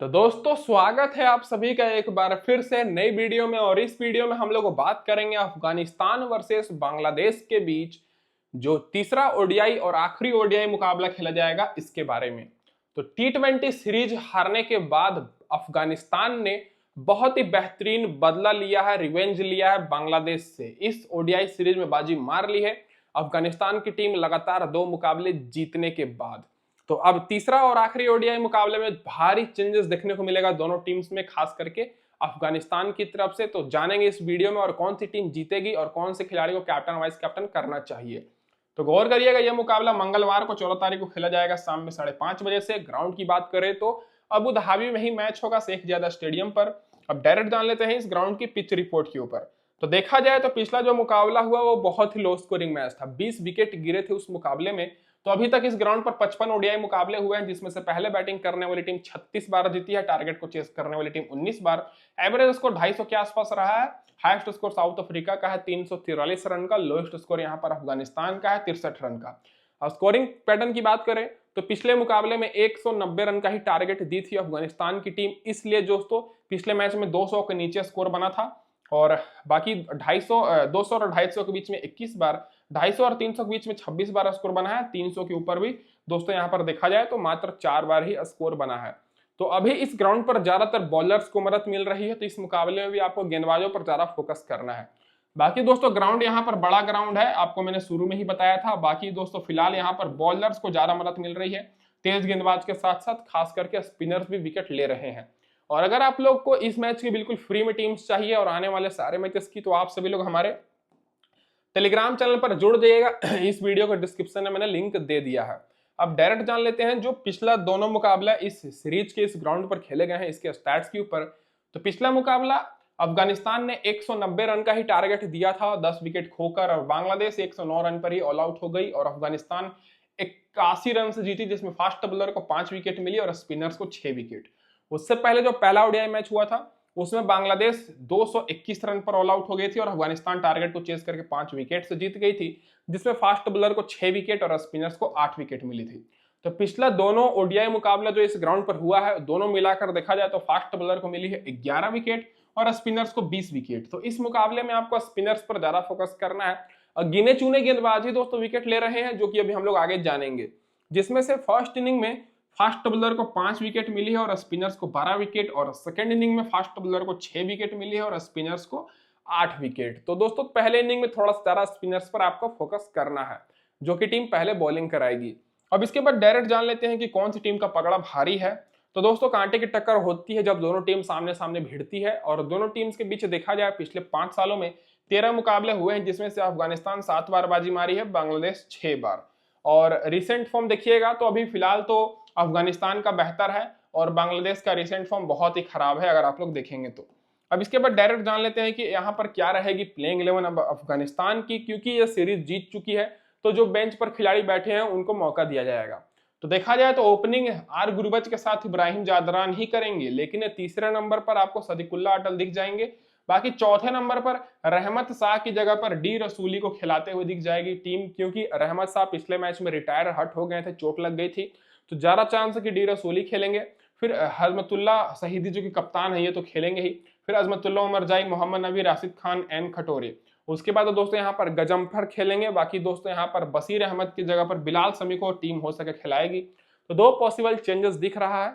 तो दोस्तों स्वागत है आप सभी का एक बार फिर से नई वीडियो में। और इस वीडियो में हम लोग बात करेंगे अफगानिस्तान वर्सेस बांग्लादेश के बीच जो तीसरा ओडीआई और आखिरी ओडीआई मुकाबला खेला जाएगा इसके बारे में। तो T20 सीरीज हारने के बाद अफगानिस्तान ने बहुत ही बेहतरीन बदला लिया है, रिवेंज लिया है बांग्लादेश से। इस ओडीआई सीरीज में बाजी मार ली है अफगानिस्तान की टीम लगातार 2 मुकाबले जीतने के बाद। तो अब तीसरा और आखिरी ओडीआई मुकाबले में भारी चेंजेस देखने को मिलेगा दोनों टीम्स में, खास करके अफगानिस्तान की तरफ से। तो जानेंगे इस वीडियो में और कौन सी टीम जीतेगी और कौन से खिलाड़ी को कैप्टन वाइस कैप्टन करना चाहिए। तो गौर करिएगा, यह मुकाबला मंगलवार को 14 तारीख को खेला जाएगा शाम में 5:30 बजे से। ग्राउंड की बात करें तो अबू धाबी में ही मैच होगा, शेख ज़ायद स्टेडियम पर। अब डायरेक्ट जान लेते हैं इस ग्राउंड की पिच रिपोर्ट के ऊपर। तो देखा जाए तो पिछला जो मुकाबला हुआ वो बहुत ही लो स्कोरिंग मैच था, 20 विकेट गिरे थे उस मुकाबले में। तो अभी तक इस ग्राउंड पर 55 ओडीआई मुकाबले हुए हैं, जिसमें से पहले बैटिंग करने वाली टीम 36 बार जीती है, टारगेट को चेस करने वाली टीम 19 बार। एवरेज स्कोर 250 के आसपास रहा है। हाईएस्ट स्कोर साउथ अफ्रीका का है 343 रन का। लोएस्ट स्कोर यहाँ पर अफगानिस्तान का है 63 रन का। अब स्कोरिंग पैटर्न की बात करें तो पिछले मुकाबले में 190 रन का ही टारगेट दी थी अफगानिस्तान की टीम, इसलिए दोस्तों पिछले मैच में 200 के नीचे स्कोर बना था। और बाकी 200 और 250 के बीच में 21 बार, 250 और 300 के बीच में 26 बार स्कोर बना है। 300 के ऊपर भी दोस्तों यहाँ पर देखा जाए तो मात्र 4 बार ही स्कोर बना है। तो अभी इस ग्राउंड पर ज्यादातर बॉलर्स को मदद मिल रही है, तो इस मुकाबले में भी आपको गेंदबाजों पर ज्यादा फोकस करना है। बाकी दोस्तों ग्राउंड यहाँ पर बड़ा ग्राउंड है, आपको मैंने शुरू में ही बताया था। बाकी दोस्तों फिलहाल यहाँ पर बॉलर्स को ज्यादा मदद मिल रही है, तेज गेंदबाज के साथ साथ खास करके स्पिनर्स भी विकेट ले रहे हैं। और अगर आप लोग को इस मैच की बिल्कुल फ्री में टीम्स चाहिए और आने वाले सारे मैचेस की, तो आप सभी लोग हमारे टेलीग्राम चैनल पर जुड़ जाइएगा। इस वीडियो के डिस्क्रिप्शन में मैंने लिंक दे दिया है। अब डायरेक्ट जान लेते हैं जो पिछला दोनों मुकाबला इस सीरीज के इस ग्राउंड पर खेले गए हैं इसके स्टैट्स के ऊपर। तो पिछला मुकाबला अफगानिस्तान ने 190 रन का ही टारगेट दिया था 10 विकेट खोकर, और बांग्लादेश 109 रन पर ही ऑल आउट हो गई और अफगानिस्तान 81 रन से जीती, जिसमें फास्ट बॉलर को 5 विकेट मिली और स्पिनर्स को 6 विकेट। उससे पहले जो पहला ओडीआई मैच हुआ था उसमें बांग्लादेश 221 रन पर ऑल आउट हो गई थी और अफगानिस्तान टारगेट को चेस करके 5 विकेट से जीत गई थी, जिसमें फास्ट बॉलर को 6 विकेट और स्पिनर्स को 8 विकेट मिली थी। तो पिछला दोनों ओडीआई मुकाबला जो इस ग्राउंड पर हुआ है, दोनों मिलाकर देखा जाए तो फास्ट बॉलर को मिली है 11 विकेट और स्पिनर्स को 20 विकेट। तो इस मुकाबले में आपको स्पिनर्स पर ज्यादा फोकस करना है और गिने चुने गेंदबाज ही दोस्तों विकेट ले रहे हैं, जो कि अभी हम लोग आगे जानेंगे। जिसमें से फर्स्ट इनिंग में फास्ट बॉलर को 5 विकेट मिली है और स्पिनर्स को 12 विकेट, और सेकंड इनिंग में फास्ट बॉलर को 6 विकेट मिली है और स्पिनर्स को 8 विकेट। तो दोस्तों पहले इनिंग में थोड़ा ज्यादा स्पिनर्स पर आपको फोकस करना है, जो कि टीम पहले बॉलिंग कराएगी। अब इसके बाद डायरेक्ट जान लेते हैं कि कौन सी टीम का पकड़ा भारी है। तो दोस्तों कांटे की टक्कर होती है जब दोनों टीम सामने सामने भिड़ती है, और दोनों टीम्स के बीच देखा जाए पिछले 5 सालों में 13 मुकाबले हुए हैं, जिसमें से अफगानिस्तान 7 बार बाजी मारी है, बांग्लादेश 6 बार। और रिसेंट फॉर्म देखिएगा तो अभी फिलहाल तो अफगानिस्तान का बेहतर है और बांग्लादेश का रिसेंट फॉर्म बहुत ही खराब है अगर आप लोग देखेंगे तो। अब इसके बाद डायरेक्ट जान लेते हैं कि यहाँ पर क्या रहेगी प्लेइंग 11 अब अफगानिस्तान की, क्योंकि ये सीरीज जीत चुकी है तो जो बेंच पर खिलाड़ी बैठे हैं उनको मौका दिया जाएगा। तो देखा जाए तो ओपनिंग आर गुरबज के साथ इब्राहिम जादरान ही करेंगे, लेकिन तीसरे नंबर पर आपको सदीकुल्ला अटल दिख जाएंगे। बाकी चौथे नंबर पर रहमत शाह की जगह पर डी रसूली को खिलाते हुए दिख जाएगी टीम, क्योंकि रहमत शाह पिछले मैच में रिटायर हट हो गए थे, चोट लग गई थी, तो ज्यादा चांस है कि डी रसूली खेलेंगे। फिर हजमतुल्ला शहीदी जो कि कप्तान है ये तो खेलेंगे ही। फिर अजमतुल्ला उमर जाई, मोहम्मद नबी, राशिद खान, एन खटोरे। उसके बाद दोस्तों यहाँ पर गजम्फर खेलेंगे। बाकी दोस्तों यहाँ पर बशीर अहमद की जगह पर बिलाल समी को टीम हो सके खिलाएगी। तो 2 पॉसिबल चेंजेस दिख रहा है।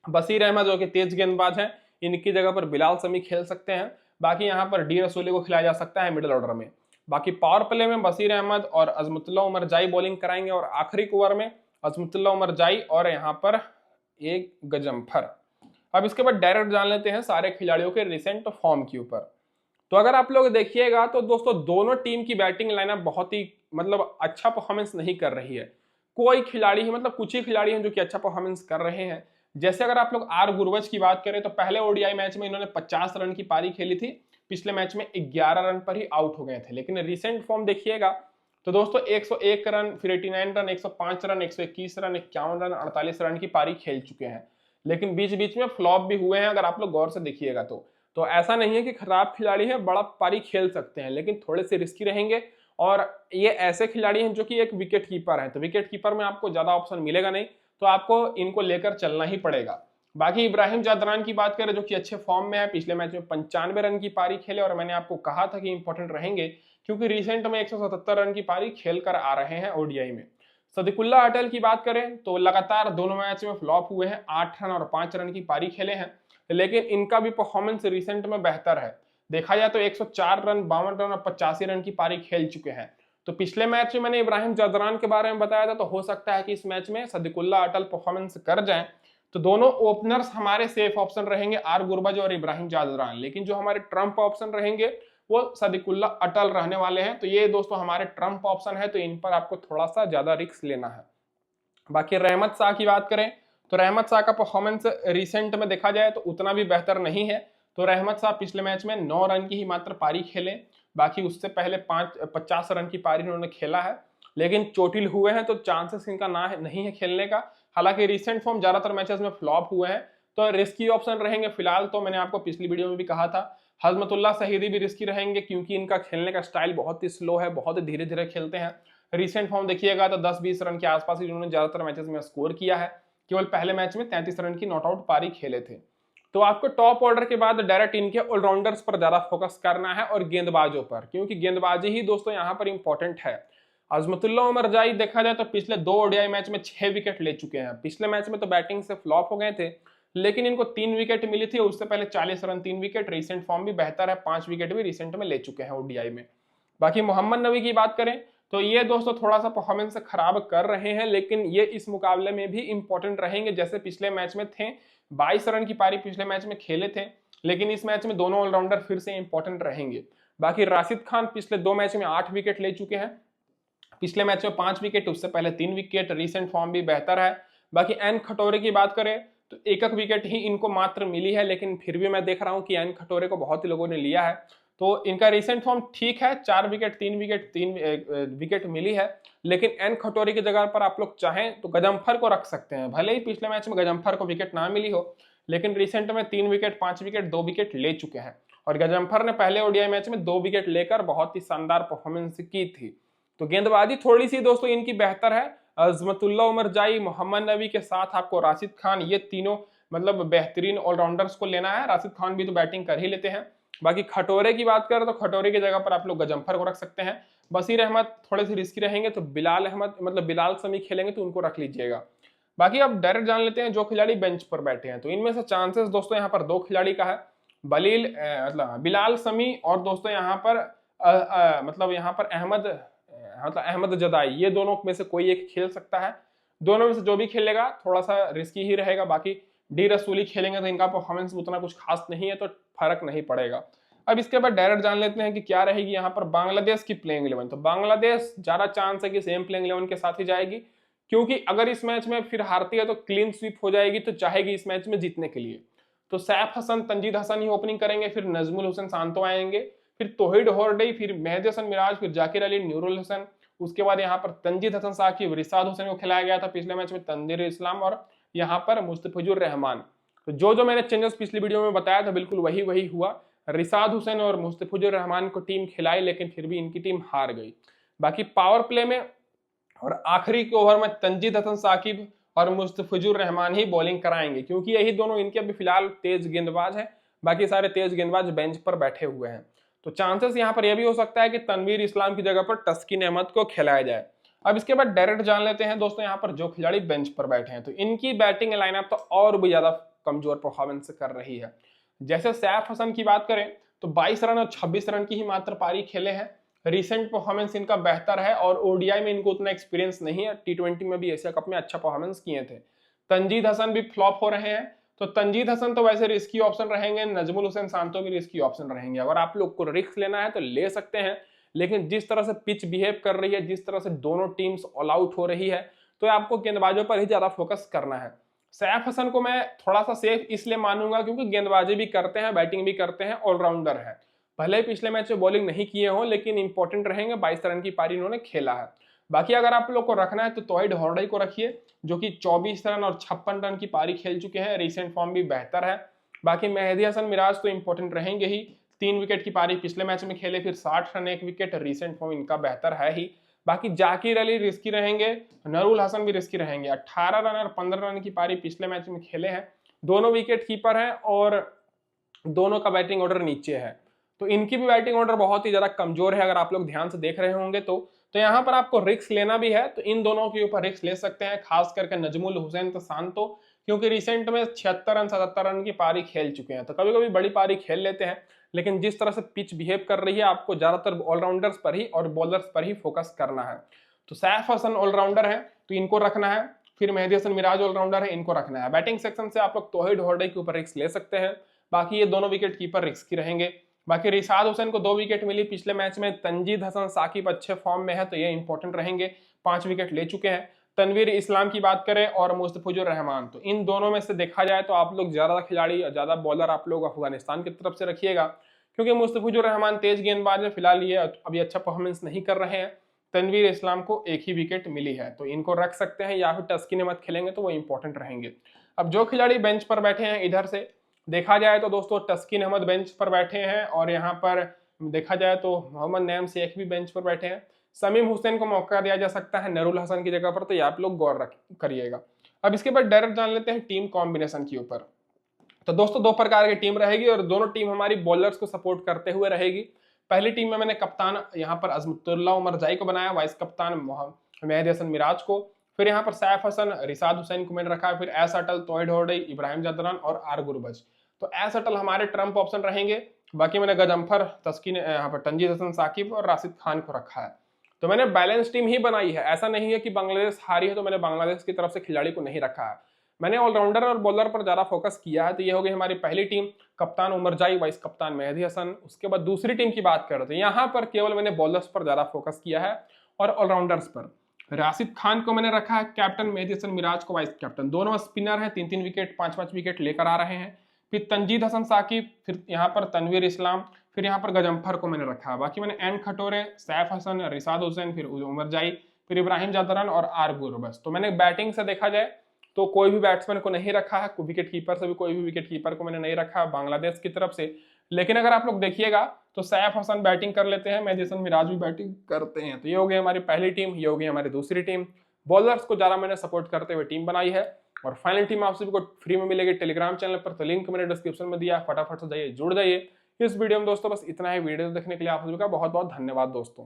बशीर अहमद जो कि तेज गेंदबाज हैं, इनकी जगह पर बिलाल समी खेल सकते हैं। बाकी यहाँ पर डी रसूली को खिलाया जा सकता है मिडिल ऑर्डर में। बाकी पावर प्ले में बशीर अहमद और अजमतुल्ला उमर जाई बॉलिंग कराएंगे, और आखिरी ओवर में अजमतुल्ला उमर जाई और यहाँ पर एक गजम्फर। अब इसके बाद डायरेक्ट जान लेते हैं सारे खिलाड़ियों के रिसेंट फॉर्म के ऊपर। तो अगर आप लोग देखिएगा तो दोस्तों दोनों टीम की बैटिंग लाइनअप बहुत ही अच्छा परफॉर्मेंस नहीं कर रही है। कोई खिलाड़ी है, कुछ ही खिलाड़ी हैं जो कि अच्छा परफॉर्मेंस कर रहे हैं। जैसे अगर आप लोग आर गुरबज की बात करें तो पहले ओडीआई मैच में इन्होंने 50 रन की पारी खेली थी, पिछले मैच में 11 रन पर ही आउट हो गए थे। लेकिन रिसेंट फॉर्म देखिएगा तो दोस्तों 101 रन, फिर 89 run, 105 run, 121 run, 51 run, 48 run की पारी खेल चुके हैं। लेकिन बीच बीच में फ्लॉप भी हुए हैं अगर आप लोग गौर से देखिएगा तो ऐसा नहीं है कि खराब खिलाड़ी है, बड़ा पारी खेल सकते हैं, लेकिन थोड़े से रिस्की रहेंगे। और ये ऐसे खिलाड़ी हैं जो कि एक विकेट कीपर है, तो विकेट कीपर में आपको ज्यादा ऑप्शन मिलेगा नहीं, तो आपको इनको लेकर चलना ही पड़ेगा। बाकी इब्राहिम जादरान की बात करें जो कि अच्छे फॉर्म में है, पिछले मैच में 95 रन की पारी खेले और मैंने आपको कहा था कि इंपॉर्टेंट रहेंगे क्योंकि रिसेंट में 177 रन की पारी खेल कर आ रहे हैं ओडीआई में। सदिकुल्ला अटल की बात करें तो लगातार दोनों मैच में फ्लॉप हुए हैं, 8 रन और 5 रन की पारी खेले हैं, लेकिन इनका भी परफॉर्मेंस रिसेंट में बेहतर है। देखा जाए तो 104 रन, 52 रन और 85 रन की पारी खेल चुके हैं। तो पिछले मैच में मैंने इब्राहिम जादरान के बारे में बताया था, तो हो सकता है कि इस मैच में सदिकुल्ला अटल परफॉर्मेंस कर जाए। तो दोनों ओपनर्स हमारे सेफ ऑप्शन रहेंगे, आर गुरबाज और इब्राहिम जादरान, लेकिन जो हमारे ट्रम्प ऑप्शन रहेंगे वो सदिकुल्ला अटल रहने वाले हैं। तो ये दोस्तों हमारे ट्रम्प ऑप्शन है, तो इन पर आपको थोड़ा सा ज्यादा रिस्क लेना है। बाकी रहमत शाह की बात करें तो रहमत शाह का परफॉर्मेंस रिसेंट में देखा जाए तो उतना भी बेहतर नहीं है। तो रहमत शाह पिछले मैच में 9 रन की ही मात्र पारी खेले, बाकी उससे पहले 50 रन की पारी उन्होंने खेला है, लेकिन चोटिल हुए हैं तो चांसेस इनका नहीं है खेलने का। हालांकि रिसेंट फॉर्म ज्यादातर मैचेस में फ्लॉप हुए हैं, तो रिस्की ऑप्शन रहेंगे फिलहाल। तो मैंने आपको पिछली वीडियो में भी कहा था हजमतुल्लाह शहीदी भी रिस्की रहेंगे क्योंकि इनका खेलने का स्टाइल बहुत ही स्लो है, बहुत ही धीरे धीरे खेलते हैं। रिसेंट फॉर्म देखिएगा तो 10-20 रन के आसपास ही उन्होंने ज्यादातर मैचेस में स्कोर किया है, केवल पहले मैच में 33 रन की नॉट आउट पारी खेले थे। तो आपको टॉप ऑर्डर के बाद डायरेक्ट इनके ऑलराउंडर्स पर ज्यादा फोकस करना है और गेंदबाजों पर, क्योंकि गेंदबाजी ही दोस्तों यहाँ पर इंपॉर्टेंट है। अजमतुल्लाह उमर जाई देखा जाए तो पिछले 2 ओडीआई मैच में 6 विकेट ले चुके हैं। पिछले मैच में तो बैटिंग से फ्लॉप हो गए थे, लेकिन इनको 3 विकेट मिली थी, उससे पहले 40 रन 3 विकेट। रिसेंट फॉर्म भी बेहतर है, 5 विकेट भी रिसेंट में ले चुके हैं ओडीआई में। बाकी मोहम्मद नबी की बात करें तो ये दोस्तों थोड़ा सा परफॉर्मेंस खराब कर रहे हैं, लेकिन ये इस मुकाबले में भी इंपॉर्टेंट रहेंगे। जैसे पिछले मैच में थे, 22 रन की पारी पिछले मैच में खेले थे, लेकिन इस मैच में दोनों ऑलराउंडर फिर से इंपॉर्टेंट रहेंगे। बाकी राशिद खान पिछले 2 मैच में 8 विकेट ले चुके हैं, पिछले मैच में 5 विकेट, उससे पहले 3 विकेट। रिसेंट फॉर्म भी बेहतर है। बाकी एन खटोरे की बात करें तो एक विकेट ही इनको मात्र मिली है, लेकिन फिर भी मैं देख रहा हूं कि एन खटोरे को बहुत ही लोगों ने लिया है। तो इनका रिसेंट फॉर्म ठीक है, 4 विकेट 3 विकेट 3 विकेट मिली है, लेकिन एन खटोरे की जगह पर आप लोग चाहें तो गजम्फर को रख सकते हैं। भले ही पिछले मैच में गजम्फर को विकेट ना मिली हो, लेकिन रिसेंट में 3 विकेट 5 विकेट 2 विकेट ले चुके हैं, और गजम्फर ने पहले ओडीआई मैच में 2 विकेट लेकर बहुत ही शानदार परफॉर्मेंस की थी। तो गेंदबाजी थोड़ी सी दोस्तों इनकी बेहतर है। अजमतुल्लाह उमर जाई, मोहम्मद नबी के साथ आपको राशिद खान, ये तीनों मतलब बेहतरीन ऑलराउंडर्स को लेना है। राशिद खान भी तो बैटिंग कर ही लेते हैं। बाकी खटोरे की बात करें तो खटोरे की जगह पर आप लोग गजम्फर को रख सकते हैं। बसीर अहमद थोड़े से रिस्की रहेंगे, तो बिलाल अहमद मतलब बिलाल समी खेलेंगे तो उनको रख लीजिएगा। बाकी अब डायरेक्ट जान लेते हैं जो खिलाड़ी बेंच पर बैठे हैं। तो इनमें से चांसेस दोस्तों यहाँ पर 2 खिलाड़ी का है, मतलब बिलाल समी और दोस्तों यहाँ पर मतलब यहाँ पर अहमद जदाई, ये दोनों में से कोई एक खेल सकता है। दोनों में से जो भी खेलेगा थोड़ा सा रिस्की ही रहेगा। बाकी डी रसूली खेलेंगे तो इनका परफॉर्मेंस उतना कुछ खास नहीं है, तो फर्क नहीं पड़ेगा। अब इसके बाद डायरेक्ट जान लेते हैं कि क्या रहेगी यहाँ पर बांग्लादेश की प्लेइंग 11। तो बांग्लादेश ज्यादा चांस है कि सेम प्लेइंग 11 के साथ ही जाएगी, क्योंकि अगर इस मैच में फिर हारती है तो क्लीन स्वीप हो जाएगी, तो चाहेगी इस मैच में जीतने के लिए। तो सैफ हसन, तंजीद हसन ही ओपनिंग करेंगे, फिर नजमुल हुसैन शांतो आएंगे, फिर तोहिद होर्डई, फिर मेहदी हसन मिराज, फिर जाकिर अली, नूरुल हसन। उसके बाद यहाँ पर तंजीद हसन साकिब, रिसाद हुसैन को खिलाया गया था पिछले मैच में, तंजीर इस्लाम, और यहाँ पर मुस्तफिजुर रहमान। तो जो मैंने चेंजेस पिछली वीडियो में बताया था बिल्कुल वही हुआ। रिसाद हुसैन और मुस्तफिजुर रहमान को टीम खिलाई, लेकिन फिर भी इनकी टीम हार गई। बाकी पावर प्ले में और आखिरी के ओवर में तंजीद हसन साकिब और मुस्तफिजुर रहमान ही बॉलिंग कराएंगे, क्योंकि यही दोनों इनके अभी फिलहाल तेज गेंदबाज हैं। बाकी सारे तेज गेंदबाज बेंच पर बैठे हुए हैं। तो चांसेस यहाँ पर यह भी हो सकता है कि तनवीर इस्लाम की जगह पर तस्किन अहमद को खिलाया जाए। अब इसके बाद डायरेक्ट जान लेते हैं दोस्तों यहाँ पर जो खिलाड़ी बेंच पर बैठे हैं। तो इनकी बैटिंग लाइनअप तो और भी ज्यादा कमजोर परफॉर्मेंस कर रही है। जैसे सैफ हसन की बात करें तो 22 रन और 26 रन की ही मात्र पारी खेले हैं। रिसेंट परफॉर्मेंस इनका बेहतर है, और ओडीआई में इनको उतना एक्सपीरियंस नहीं है। टी20 में भी एशिया कप में अच्छा परफॉर्मेंस किए थे। तंजीद हसन भी फ्लॉप हो रहे हैं, तो तंजीद हसन तो वैसे रिस्की ऑप्शन रहेंगे। नजमुल हुसैन शांतो भी रिस्की ऑप्शन रहेंगे। अगर आप लोग को रिस्क लेना है तो ले सकते हैं, लेकिन जिस तरह से पिच बिहेव कर रही है, जिस तरह से दोनों टीम्स ऑल आउट हो रही है, तो आपको गेंदबाजों पर ही ज्यादा फोकस करना है। सैफ हसन को मैं थोड़ा सा सेफ इसलिए मानूंगा क्योंकि गेंदबाजी भी करते हैं, बैटिंग भी करते हैं, ऑलराउंडर है। भले ही पिछले मैच में बॉलिंग नहीं किए हों, लेकिन इंपॉर्टेंट रहेंगे। 22 रन की पारी इन्होंने खेला है। बाकी अगर आप लोग को रखना है तो तोहिद होर्डई को रखिए, जो कि 24 रन और 56 रन की पारी खेल चुके हैं। रिसेंट फॉर्म भी बेहतर है। बाकी मेहदी हसन मिराज तो इंपॉर्टेंट रहेंगे ही, 3 विकेट की पारी पिछले मैच में खेले, फिर 60 रन 1 विकेट। रिसेंट फॉर्म इनका बेहतर है ही। बाकी जाकिर अली रिस्की रहेंगे, नरूल हसन भी रिस्की रहेंगे। 18 रन और 15 रन की पारी पिछले मैच में खेले हैं, दोनों विकेट कीपर हैं और दोनों का बैटिंग ऑर्डर नीचे है, तो इनकी भी बैटिंग ऑर्डर बहुत ही ज्यादा कमजोर है। अगर आप लोग ध्यान से देख रहे होंगे तो यहाँ पर आपको रिस्क लेना भी है तो इन दोनों के ऊपर रिस्क ले सकते हैं, खास करके नजमुल हुसैन शांतो, क्योंकि रिसेंट में 76 रन 77 रन की पारी खेल चुके हैं। तो कभी कभी बड़ी पारी खेल लेते हैं, लेकिन जिस तरह से पिच बिहेव कर रही है आपको ज्यादातर ऑलराउंडर्स पर ही और बॉलर्स पर ही फोकस करना है। तो सैफ हसन ऑलराउंडर है तो इनको रखना है, फिर मेहदी हसन मिराज ऑलराउंडर है, इनको रखना है। बैटिंग सेक्शन से आप लोग तौहीद हॉर्डे के ऊपर रिस्क ले सकते हैं, बाकी ये दोनों विकेट कीपर रिस्क की रहेंगे। बाकी रिसाद हुसैन को 2 विकेट मिली पिछले मैच में, तंजीद हसन साकिब अच्छे फॉर्म में है तो ये इंपॉर्टेंट रहेंगे, 5 विकेट ले चुके हैं। तनवीर इस्लाम की बात करें और मुस्तफिजुर रहमान, तो इन दोनों में से देखा जाए तो आप लोग ज्यादा खिलाड़ी ज्यादा बॉलर आप लोग अफगानिस्तान की तरफ से रखिएगा, क्योंकि मुस्तफिजुर रहमान तेज गेंदबाज है, फिलहाल ये अभी अच्छा परफॉर्मेंस नहीं कर रहे हैं। तनवीर इस्लाम को 1 ही विकेट मिली है तो इनको रख सकते हैं, या फिर टस्किन अहमद खेलेंगे तो वो इंपॉर्टेंट रहेंगे। अब जो खिलाड़ी बेंच पर बैठे हैं इधर से देखा जाए तो दोस्तों टस्किन अहमद बेंच पर बैठे हैं, और यहाँ पर देखा जाए तो मोहम्मद नईम शेख भी बेंच पर बैठे हैं। समीम हुसैन को मौका दिया जा सकता है नरुल हसन की जगह पर, तो ये आप लोग गौर करिएगा। अब इसके बाद डायरेक्ट जान लेते हैं टीम कॉम्बिनेशन के ऊपर। तो दोस्तों 2 प्रकार की टीम रहेगी और दोनों टीम हमारी बॉलर्स को सपोर्ट करते हुए रहेगी। पहली टीम में मैंने कप्तान यहाँ पर अजमतुल्लाह उमरजाई को बनाया, वाइस कप्तान मेहदी हसन मिराज को, फिर यहाँ पर सैफ हसन रिसाद हुसैन को मैंने रखा है, फिर एस अटल तौहीद हॉर्डे इब्राहिम जदरान और आर गुरबज। तो एस अटल हमारे ट्रम्प ऑप्शन रहेंगे। बाकी मैंने गजम्फर तस्कीन यहाँ पर तंजीद हसन साकिब और राशिद खान को रखा है। तो मैंने बैलेंस टीम ही बनाई है, ऐसा नहीं है कि बांग्लादेश हारी है तो मैंने बांग्लादेश की तरफ से खिलाड़ी को नहीं रखा है। मैंने ऑलराउंडर और बॉलर पर ज्यादा फोकस किया है। तो ये हो गई हमारी पहली टीम, कप्तान उमरजाई, वाइस कप्तान मेहदी हसन। उसके बाद दूसरी टीम की बात करते हैं, यहाँ पर केवल मैंने बॉलर्स पर ज्यादा फोकस किया है और ऑलराउंडर्स पर। राशिद खान को मैंने रखा है कैप्टन, मेहदी हसन मिराज को वाइस कैप्टन। दोनों स्पिनर हैं, 3-3 विकेट 5-5 विकेट लेकर आ रहे हैं। फिर तंजीद हसन साकिब, फिर यहाँ पर तनवीर इस्लाम, फिर यहाँ पर गजम्फर को मैंने रखा है। बाकी मैंने एन खटोरे, सैफ हसन, रिसाद हुसैन, फिर उमरजाई, फिर इब्राहिम जादरान और आर गुरबज। तो मैंने बैटिंग से देखा जाए तो कोई भी बैट्समैन को नहीं रखा है, विकेट कीपर से भी कोई भी विकेट कीपर को मैंने नहीं रखा है बांग्लादेश की तरफ से। लेकिन अगर आप लोग देखिएगा तो सैफ हसन बैटिंग कर लेते हैं, मेहदी हसन मिराज भी बैटिंग करते हैं। तो ये हो गई हमारी पहली टीम, ये हो गई हमारी दूसरी टीम। बॉलर्स को ज्यादा मैंने सपोर्ट करते हुए टीम बनाई है। और फाइनल टीम आप सभी को फ्री में मिलेगी टेलीग्राम चैनल पर, तो लिंक मैंने डिस्क्रिप्शन में दिया, फटाफट से जाइए जुड़ जाइए। इस वीडियो में दोस्तों बस इतना ही। वीडियो देखने के लिए आप सभी का बहुत बहुत धन्यवाद दोस्तों।